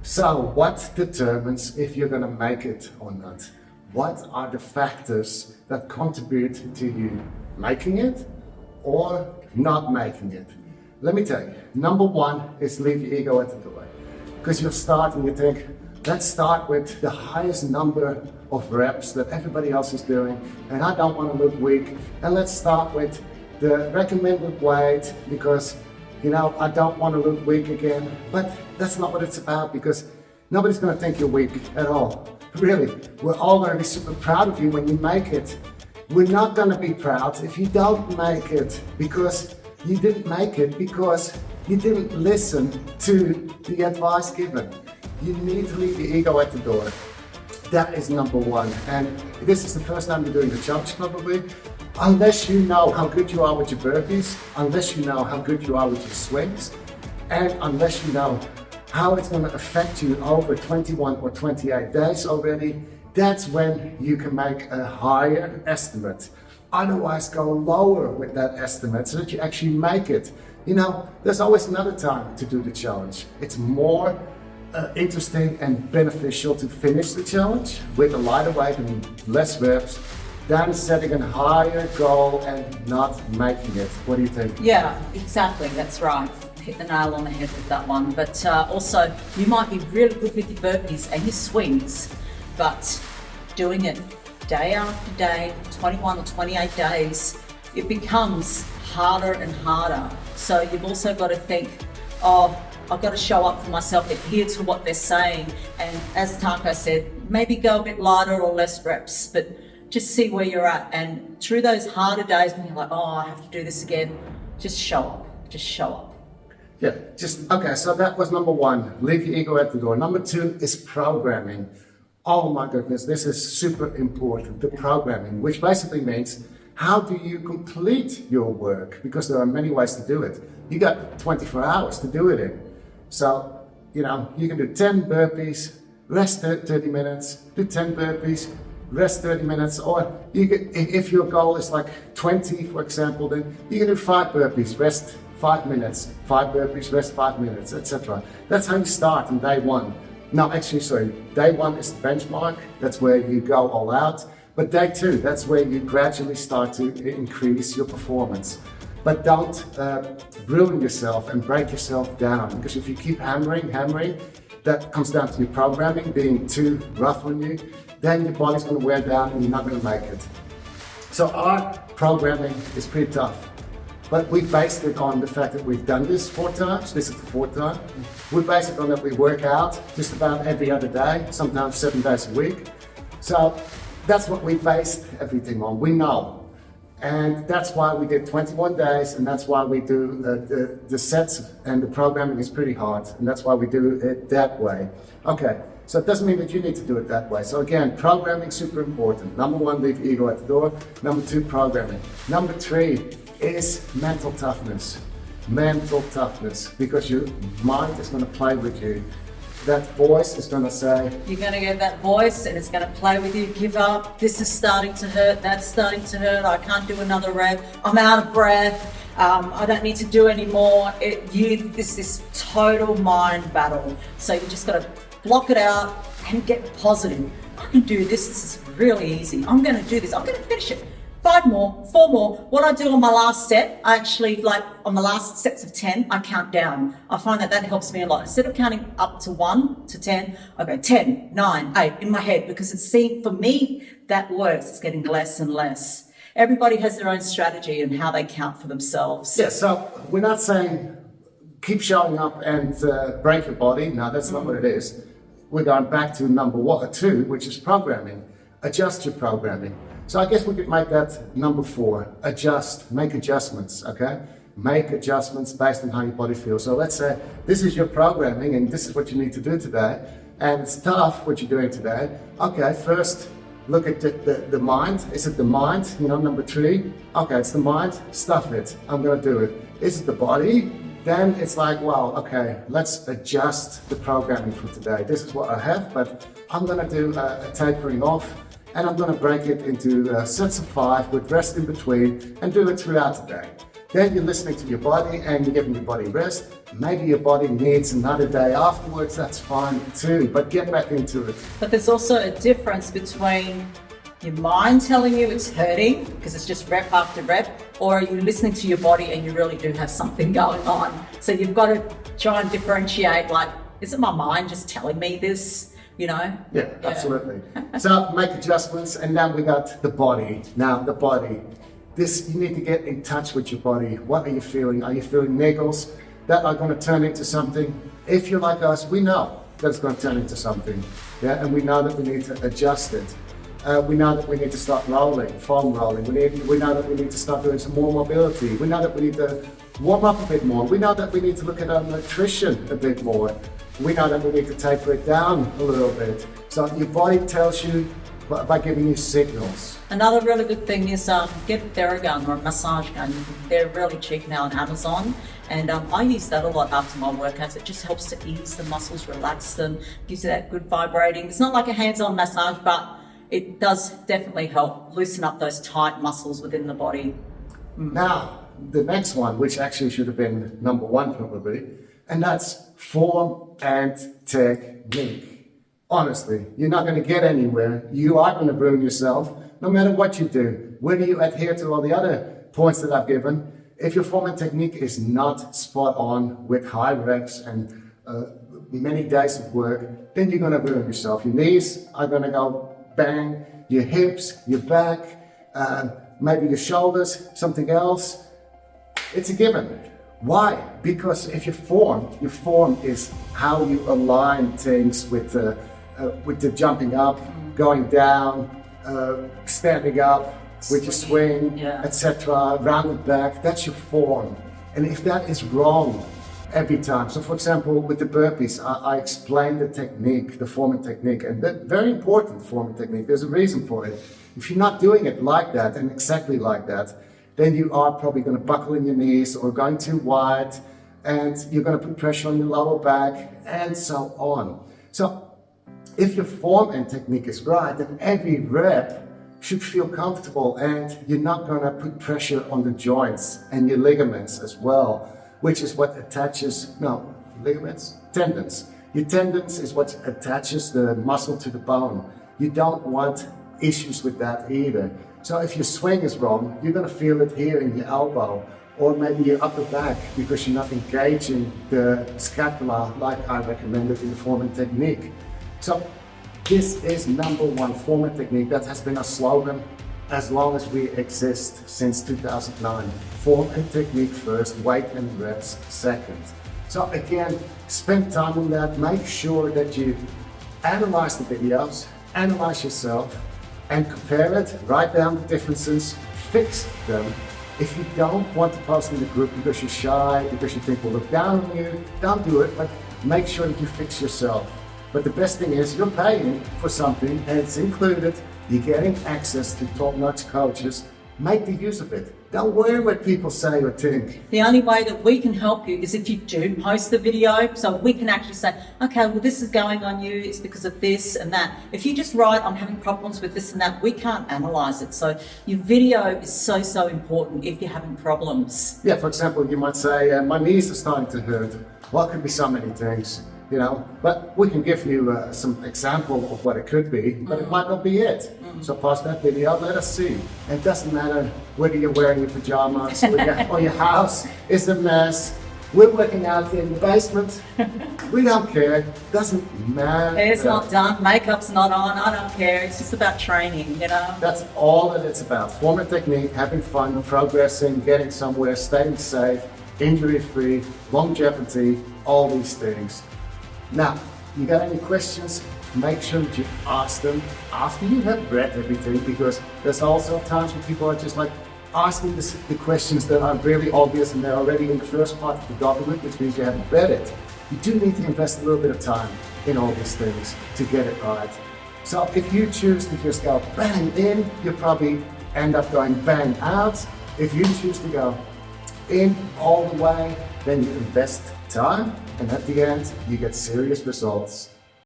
So what determines if you're going to make it or not? What are the factors that contribute to you making it or not making it? Let me tell you, number one is leave your ego at the door. Because you'll start and you think, let's start with the highest number of reps that everybody else is doing, and I don't want to look weak. And let's start with the recommended weight because, I don't want to look weak again. But that's not what it's about, because nobody's going to think you're weak at all. Really, we're all going to be super proud of you when you make it. We're not going to be proud if you don't make it, because you didn't make it because you didn't listen to the advice given. You need to leave your ego at the door. That is number one. And this is the first time you're doing the challenge probably. Unless you know how good you are with your burpees, unless you know how good you are with your swings, and unless you know how it's going to affect you over 21 or 28 days already, that's when you can make a higher estimate. Otherwise, go lower with that estimate so that you actually make it. There's always another time to do the challenge. It's more interesting and beneficial to finish the challenge with a lighter weight and less reps than setting a higher goal and not making it. What do you think? Yeah, exactly. That's right. Hit the nail on the head with that one. But also, you might be really good with your burpees and your swings, but doing it day after day, 21 or 28 days, it becomes harder and harder. So you've also got to think, I've got to show up for myself, adhere to what they're saying. And as Taco said, maybe go a bit lighter or less reps, but just see where you're at. And through those harder days when you're like, I have to do this again, just show up, just show up. Yeah, okay, so that was number one, leave your ego at the door. Number two is programming. Oh my goodness, this is super important, the programming, which basically means how do you complete your work? Because there are many ways to do it. You got 24 hours to do it in. So, you can do 10 burpees, rest 30 minutes, do 10 burpees, rest 30 minutes, or if your goal is like 20, for example, then you can do 5 burpees, rest 5 minutes, 5 burpees, rest 5 minutes, etc. That's how you start on day one. No, actually, sorry, day one is the benchmark. That's where you go all out. But day two, that's where you gradually start to increase your performance. But don't ruin yourself and break yourself down, because if you keep hammering, that comes down to your programming being too rough on you, then your body's going to wear down and you're not going to make it. So our programming is pretty tough. But we based it on the fact that we've done this 4 times. This is the 4th time. We base it on that we work out just about every other day, sometimes 7 days a week. So that's what we based everything on. We know. And that's why we did 21 days, and that's why we do the sets, and the programming is pretty hard, and that's why we do it that way. Okay, so it doesn't mean that you need to do it that way. So again, programming super important. Number one, leave ego at the door. Number two, programming. Number three is mental toughness. Mental toughness, because your mind is going to play with you. That voice is going to say, you're going to get that voice and it's going to play with you. Give up, this is starting to hurt, that's starting to hurt, I can't do another rep, I'm out of breath, I don't need to do any more. This total mind battle. So you just got to block it out and get positive. I can do this is really easy, I'm going to do this, I'm going to finish it. 5 more, 4 more. What I do on my last set, I actually, on the last sets of 10, I count down. I find that helps me a lot. Instead of counting up to 1 to 10, I go 10, 9, 8 in my head, because for me, that works. It's getting less and less. Everybody has their own strategy and how they count for themselves. Yeah, so we're not saying keep showing up and break your body. No, that's not what it is. We're going back to number 1 or 2, which is programming. Adjust your programming. So I guess we could make that number 4, make adjustments, okay? Make adjustments based on how your body feels. So let's say this is your programming and this is what you need to do today, and it's tough what you're doing today. Okay, first look at the mind. Is it the mind, number 3? Okay, it's the mind, stuff it, I'm gonna do it. Is it the body? Then it's like, well, okay, let's adjust the programming for today. This is what I have, but I'm gonna do a tapering off, and I'm going to break it into sets of 5 with rest in between and do it throughout the day. Then you're listening to your body and you're giving your body rest. Maybe your body needs another day afterwards, that's fine too, but get back into it. But there's also a difference between your mind telling you it's hurting because it's just rep after rep, or are you listening to your body and you really do have something going on? So you've got to try and differentiate, like, is it my mind just telling me this, you know? Yeah, absolutely. So make adjustments, and then we got the body. Now the body, you need to get in touch with your body. What are you feeling? Are you feeling niggles that are going to turn into something? If you're like us, we know that it's going to turn into something. Yeah, and we know that we need to adjust it. We know that we need to start rolling, foam rolling. We know that we need to start doing some more mobility. We know that we need to warm up a bit more. We know that we need to look at our nutrition a bit more. We know that we need to taper it down a little bit. So your body tells you by giving you signals. Another really good thing is get a Theragun or a massage gun. They're really cheap now on Amazon, and I use that a lot after my workouts. It just helps to ease the muscles, relax them, gives you that good vibrating. It's not like a hands-on massage, but it does definitely help loosen up those tight muscles within the body. Now, the next one, which actually should have been number one probably, and that's form and technique. Honestly, you're not going to get anywhere. You are going to ruin yourself no matter what you do. Whether you adhere to all the other points that I've given, if your form and technique is not spot on with high reps and many days of work, then you're going to ruin yourself. Your knees are going to go bang, your hips, your back, maybe your shoulders, something else. It's a given. Why? Because if your form is how you align things with the jumping up, going down, standing up, with your swing, etc., rounded back. That's your form. And if that is wrong every time, so for example, with the burpees, I explain the technique, the form and technique, and that very important form and technique. There's a reason for it. If you're not doing it like that and exactly like that, then you are probably going to buckle in your knees or going too wide, and you're going to put pressure on your lower back, and so on. So if your form and technique is right, then every rep should feel comfortable, and you're not going to put pressure on the joints and your ligaments as well, which is what attaches, tendons. Your tendons is what attaches the muscle to the bone. You don't want issues with that either. So if your swing is wrong, you're going to feel it here in your elbow, or maybe your upper back, because you're not engaging the scapula like I recommended in the form and technique. So this is number one, form and technique. That has been a slogan as long as we exist, since 2009. Form and technique first, weight and reps second. So again, spend time on that. Make sure that you analyze the videos, analyze yourself, and compare it, write down the differences, fix them. If you don't want to post in the group because you're shy, because you think we'll look down on you, don't do it, but make sure that you fix yourself. But the best thing is you're paying for something and it's included. You're getting access to top-notch coaches. Make the use of it. Don't worry what people say or think. The only way that we can help you is if you do post the video, so we can actually say, okay, well, this is going on you, it's because of this and that. If you just write, I'm having problems with this and that, we can't analyze it. So your video is so important if you're having problems. Yeah, for example, you might say, my knees are starting to hurt. Well, it could be so many things, you know, but we can give you some example of what it could be, but it might not be it. So post that video, let us see. And it doesn't matter whether you're wearing your pajamas or your house is a mess. We're working out in the basement. We don't care. Doesn't matter. Hair's not done, makeup's not on, I don't care. It's just about training, you know. That's all that it's about. Form and technique, having fun, progressing, getting somewhere, staying safe, injury-free, longevity, all these things. Now, you got any questions? Make sure that you ask them after you have read everything, because there's also times when people are just like asking the questions that are really obvious and they're already in the first part of the document, which means you haven't read it. You do need to invest a little bit of time in all these things to get it right. So if you choose to just go bang in, you'll probably end up going bang out. If you choose to go in all the way, then you invest time, and at the end, you get serious results.